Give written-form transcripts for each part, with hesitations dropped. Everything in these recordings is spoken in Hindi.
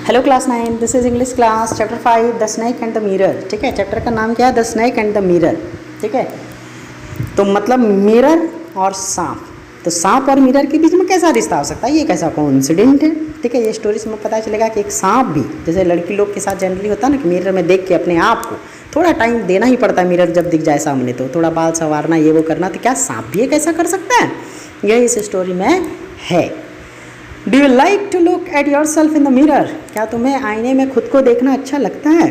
Hello class 9, this is English class chapter 5 the snake and the mirror. ठीक है, चैप्टर का नाम क्या है? The snake and the mirror. ठीक है, तो मतलब मिरर और सांप। तो सांप और मिरर के बीच में कैसा रिश्ता हो सकता है? ये कैसा कोइंसिडेंट है? ठीक है, ये स्टोरी से हमें पता चलेगा कि एक सांप भी, जैसे लड़की लोग के साथ जनरली होता है ना कि मिरर में देख के अपने आप को थोड़ा टाइम देना ही पड़ता है। मिरर जब दिख जाए सामने तो थोड़ा बाल संवारना, ये वो करना, तो क्या सांप भी ये कैसा कर सकता है? यही इस स्टोरी में है। Do you like to look at yourself in the mirror? क्या तुम्हें आईने में खुद को देखना अच्छा लगता है?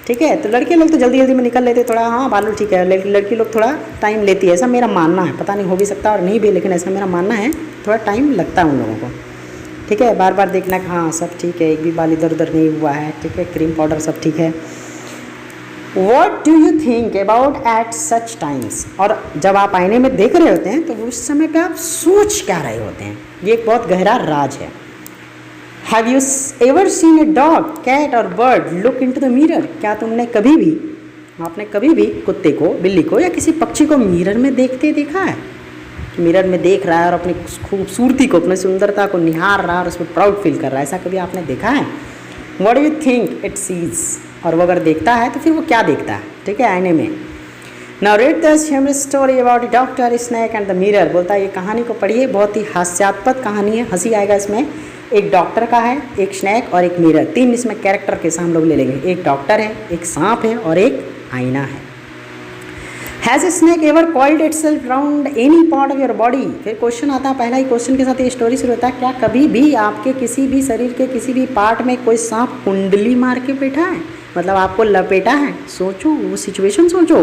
ठीक है, तो लड़के लोग तो जल्दी जल्दी में निकल लेते थोड़ा, हाँ बालू ठीक है। लड़की लोग थोड़ा टाइम लेती है, ऐसा मेरा मानना है। पता नहीं, हो भी सकता और नहीं भी, लेकिन ऐसा मेरा मानना है, थोड़ा टाइम लगता है उन लोगों को। ठीक है, बार बार देखना कि हाँ सब ठीक है, एक भी बाल इधर उधर नहीं हुआ है। ठीक है, क्रीम पाउडर सब ठीक है। What do you think about at such times? और जब आप आईने में देख रहे होते हैं तो उस समय पे आप सोच क्या रहे होते हैं? ये एक बहुत गहरा राज है। Have you ever seen a dog, cat और bird look into the mirror? क्या आपने कभी भी कुत्ते को, बिल्ली को या किसी पक्षी को मिरर में देखते देखा है? मिरर में देख रहा है और अपनी खूबसूरती को, अपनी सुंदरता को निहार रहा है और उसमें प्राउड फील कर रहा है, ऐसा कभी आपने देखा है? What do you think it sees? और वो अगर देखता है तो फिर वो क्या देखता है? ठीक है, आईने में। Now read this humorous story about doctor snake and the mirror. बोलता है ये कहानी को पढ़िए, बहुत ही हास्यास्पद कहानी है, हंसी आएगा इसमें। एक डॉक्टर का है, एक स्नेक और एक मिरर, तीन इसमें कैरेक्टर के हम लोग ले लेंगे। एक डॉक्टर है, एक सांप है और एक आईना है। Has a snake ever coiled itself round any part of your body? फिर क्वेश्चन आता है, पहला ही क्वेश्चन के साथ ये स्टोरी शुरू होता है। क्या कभी भी आपके किसी भी शरीर के किसी भी पार्ट में कोई सांप कुंडली मार के बैठा है? मतलब आपको लपेटा है? सोचो, वो सिचुएशन सोचो।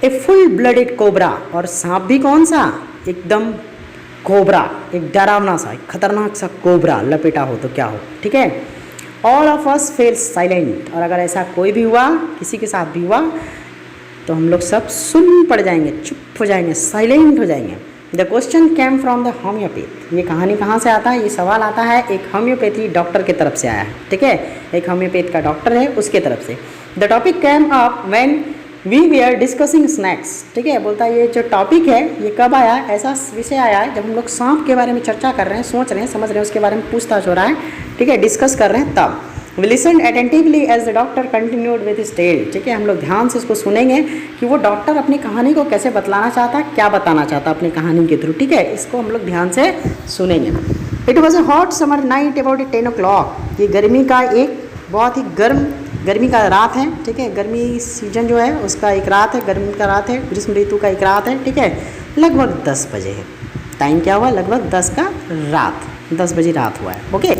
ए फुल ब्लडेड कोबरा, और सांप भी कौन सा? एकदम कोबरा, एक डरावना सा, एक खतरनाक सा कोबरा लपेटा हो तो क्या हो? ठीक है, all of us fail silent. और अगर ऐसा कोई भी हुआ, किसी के साथ भी हुआ, तो हम लोग सब सुन पड़ जाएंगे, चुप हो जाएंगे, साइलेंट हो जाएंगे। The question came from the homeopath. ये कहानी कहाँ से आता है? ये सवाल आता है एक होम्योपैथी डॉक्टर की तरफ से आया है। ठीक है, एक होम्योपैथ का डॉक्टर है, उसके तरफ से। The topic came up when we were discussing snacks. ठीक है, बोलता है ये जो टॉपिक है ये कब आया? ऐसा विषय आया है जब हम लोग सांप के बारे में चर्चा कर रहे हैं, सोच रहे हैं, समझ रहे हैं, उसके बारे में पूछताछ हो रहा है। ठीक है, डिस्कस कर रहे हैं तब। We listened attentively as the doctor continued with his tale. ठीक है, हम लोग ध्यान से इसको सुनेंगे कि वो डॉक्टर अपनी कहानी को कैसे बतलाना चाहता है, क्या बताना चाहता है अपनी कहानी के थ्रू। ठीक है, इसको हम लोग ध्यान से सुनेंगे। It was a hot summer night about 10 o'clock. ये गर्मी का एक बहुत ही गर्मी का रात है। ठीक है, गर्मी सीजन जो है उसका एक रात है, गर्मी का रात है, ग्रीष्म ऋतु का एक रात है। ठीक है, लगभग 10 बजे है। टाइम क्या हुआ? लगभग 10 का रात, 10 बजे रात हुआ है। Okay,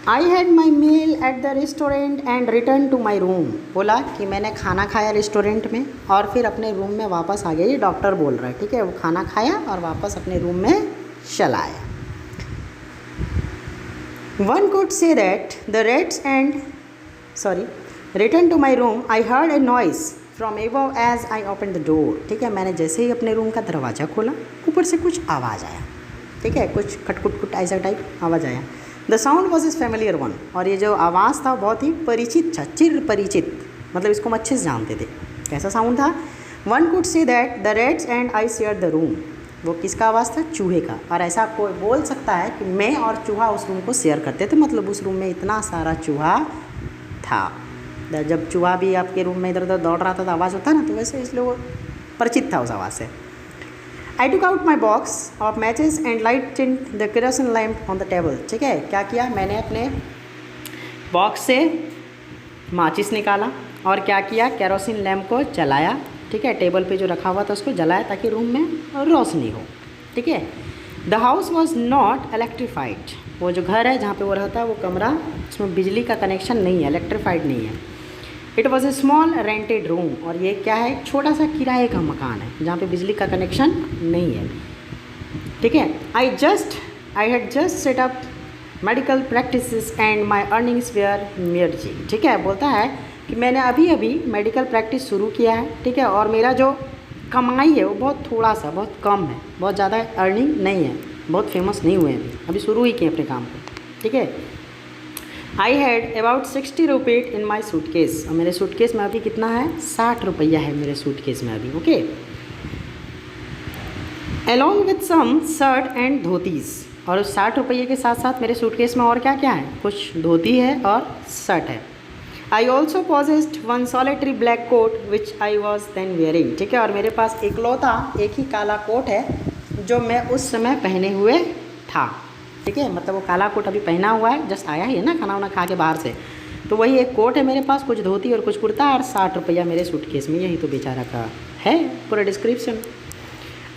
I had my meal at the restaurant and return to my room. बोला कि मैंने खाना खाया रेस्टोरेंट में और फिर अपने रूम में वापस आ गया। ये डॉक्टर बोल रहा है। ठीक है, वो खाना खाया और वापस अपने रूम में चला आया। One could say that the rats and return to my room I heard a noise from above as I open the door. ठीक है, मैंने जैसे ही अपने रूम का दरवाज़ा खोला, ऊपर से कुछ आवाज़ आया। ठीक है, कुछ खटखुट ऐसा टाइप आवाज़ आया। The sound was is familiar one. और ये जो आवाज़ था बहुत ही परिचित था, चिर परिचित, मतलब इसको हम अच्छे से जानते थे। कैसा साउंड था? One could see that the rats and I share the room. वो किसका आवाज़ था? चूहे का। और ऐसा कोई बोल सकता है कि मैं और चूहा उस रूम को शेयर करते थे, मतलब उस रूम में इतना सारा चूहा था। जब चूहा भी आपके रूम में इधर उधर दौड़ रहा था तो आवाज़ होता ना, तो वैसे इसलिए वो परिचित था उस आवाज़ से। I took out my box of matches and lighted the kerosene lamp on the table. ठीक है, क्या किया? मैंने अपने बॉक्स से माचिस निकाला और क्या किया? केरोसिन लैम्प को जलाया। ठीक है, टेबल पे जो रखा हुआ था उसको जलाया ताकि रूम में रोशनी हो। ठीक है, the house was not electrified. वो जो घर है जहाँ पे वो रहता है, वो कमरा, उसमें बिजली का कनेक्शन नहीं है, इलेक्ट्रीफाइड नहीं है। It was a small rented room. और ये क्या है? छोटा सा किराए का मकान है जहाँ पे बिजली का कनेक्शन नहीं है। ठीक है, I had just set up medical practices and my earnings were मिर्जी। ठीक है, बोलता है कि मैंने अभी मेडिकल प्रैक्टिस शुरू किया है। ठीक है, और मेरा जो कमाई है वो बहुत थोड़ा सा, बहुत कम है, बहुत ज़्यादा अर्निंग नहीं है, बहुत फेमस नहीं हुए हैं, अभी शुरू ही किए अपने काम को। ठीक है, I had about 60 rupees in my suitcase. और मेरे सूटकेस में अभी कितना है? 60 रुपया है मेरे सूटकेस में अभी। Okay, along with some shirt and dhotis। और उस 60 रुपये के साथ साथ मेरे सूटकेस में और क्या क्या है, कुछ धोती है और शर्ट है। I also possessed one solitary black coat which I was then wearing, ठीक है, और मेरे पास इकलौता एक ही काला कोट है जो मैं उस समय पहने हुए था, ठीक है, मतलब वो काला कोट अभी पहना हुआ है, जस्ट आया ही है ना खाना वाना खा के बाहर से, तो वही एक कोट है मेरे पास, कुछ धोती और कुछ कुर्ता और 60 रुपया मेरे सूटकेस में, यही तो बेचारा का है पूरा description.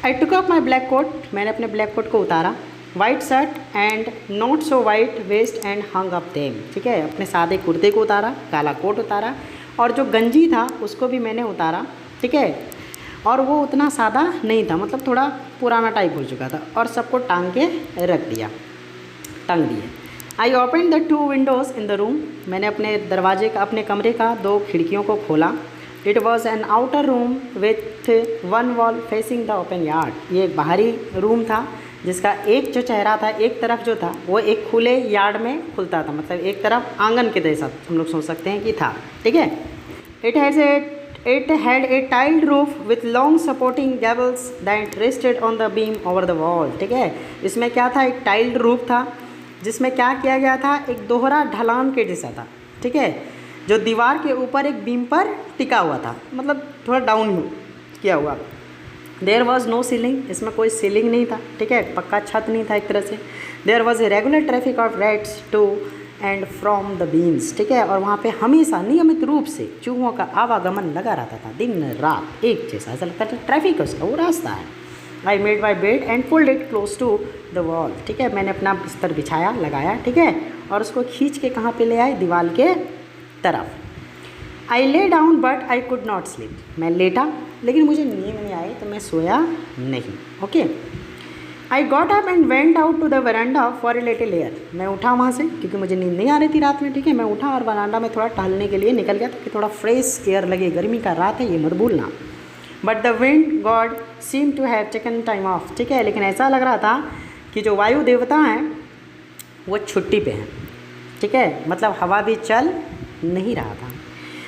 I took up my black coat, मैंने अपने ब्लैक कोट को उतारा, white shirt and not so white vest and hung up them, ठीक है, अपने सादे कुर्ते को उतारा, काला कोट उतारा और जो गंजी था उसको भी मैंने उतारा, ठीक है, और वो उतना सादा नहीं था, मतलब थोड़ा पुराना टाइप हो चुका था, और सबको टांग के रख दिया, टांग दिए। आई open the 2 Windows in the room, मैंने अपने दरवाजे का, अपने कमरे का 2 खिड़कियों को खोला। It was an outer room with 1 wall facing the open yard, ये एक बाहरी रूम था जिसका एक जो चेहरा था, एक तरफ जो था वो एक खुले यार्ड में खुलता था, मतलब एक तरफ आंगन के जैसा हम लोग सोच सकते हैं कि था, ठीक है। It had a tiled roof with long supporting gables that rested on the beam over the wall, ठीक है। इसमें क्या था, एक टाइल्ड रूफ था जिसमें क्या किया गया था, एक दोहरा ढलान के जैसा था, ठीक है, जो दीवार के ऊपर एक बीम पर टिका हुआ था, मतलब थोड़ा डाउन किया हुआ। देयर वॉज नो सीलिंग, इसमें कोई सीलिंग नहीं था, ठीक है, पक्का छत नहीं था एक तरह से। There was a regular traffic of rats to and from the beams, ठीक है, और वहाँ पे हमेशा नियमित रूप से चूहों का आवागमन लगा रहता था, दिन रात एक जैसा, ऐसा लगता था ट्रैफिक उसका वो रास्ता है। I made my bed and pulled it close to the wall, ठीक है, मैंने अपना बिस्तर बिछाया, लगाया, ठीक है, और उसको खींच के कहाँ पे ले आए, दीवार के तरफ। I lay down but I could not sleep, मैं लेटा लेकिन मुझे नींद नहीं आई तो मैं सोया नहीं, okay. I got up and went out to the veranda for a little air, मैं उठा वहाँ से क्योंकि मुझे नींद नहीं आ रही थी रात में, ठीक है, मैं उठा और वरांडा में थोड़ा टहलने के लिए निकल गया ताकि थोड़ा फ्रेश एयर लगे, गर्मी का रात है ये मत भूलना। But the wind god seem to have taken time off, ठीक है, लेकिन ऐसा लग रहा था कि जो वायु देवता हैं वो छुट्टी पे हैं, ठीक है, मतलब हवा भी चल नहीं रहा था।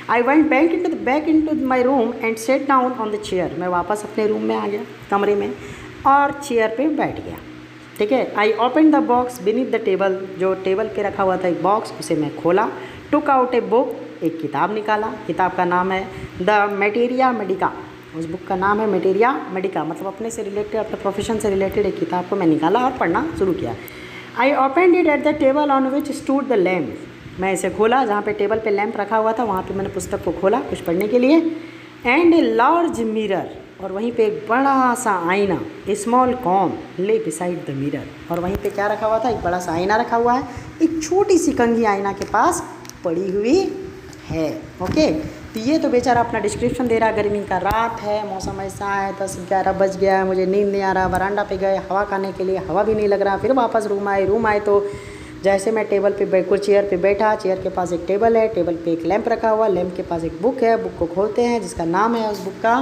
I went back into my room and set down on the chair, मैं वापस अपने रूम में आ गया, कमरे में, और चेयर पे बैठ गया, ठीक है। आई open the box beneath the table, जो टेबल पे रखा हुआ था एक बॉक्स, उसे मैं खोला। टुक आउट ए बुक, एक किताब निकाला, किताब का नाम है द मेटेरिया मेडिका, उस बुक का नाम है मेटेरिया मेडिका, मतलब अपने से रिलेटेड, अपने प्रोफेशन से रिलेटेड एक किताब को मैं निकाला और पढ़ना शुरू किया। I open it at the table on which stood the lamp, मैं इसे खोला, जहाँ पे टेबल पे लैंप रखा हुआ था वहाँ पे मैंने पुस्तक को खोला कुछ पढ़ने के लिए। एंड ए लार्ज मिरर, और वहीं पे एक बड़ा सा आईना, ए स्मॉल कॉम ले बिसाइड द मिरर, और वहीं पे क्या रखा हुआ था, एक बड़ा सा आईना रखा हुआ है, एक छोटी सी कंघी आईना के पास पड़ी हुई है, ओके। तो ये तो बेचारा अपना डिस्क्रिप्शन दे रहा, गर्मी का रात है, मौसम ऐसा है, 10-11 बज गया है, मुझे नींद नहीं आ रहा, वरांडा पे गए हवा खाने के लिए, हवा भी नहीं लग रहा, फिर वापस रूम आए तो जैसे मैं टेबल पे बिल्कुल चेयर पे बैठा, चेयर के पास एक टेबल है, टेबल पे एक लैंप रखा हुआ, लैंप के पास एक बुक है, बुक को खोलते हैं जिसका नाम है उस बुक का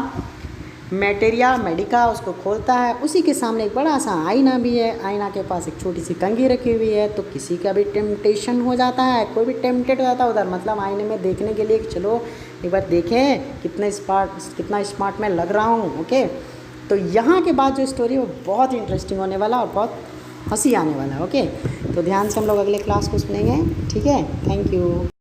मेटेरिया मेडिका, उसको खोलता है, उसी के सामने एक बड़ा सा आईना भी है, आईना के पास एक छोटी सी कंघी रखी हुई है। तो किसी का भी टेम्पटेशन हो जाता है, कोई भी टेम्पटेड हो जाता है उधर, मतलब आईने में देखने के लिए कि चलो एक बार देखें कितना स्मार्ट मैं लग रहा हूँ, ओके। तो यहाँ के बाद जो स्टोरी है वो बहुत इंटरेस्टिंग होने वाला और बहुत हंसी आने वाला है, ओके। तो ध्यान से हम लोग अगले क्लास को सुनेंगे, ठीक है। Thank you.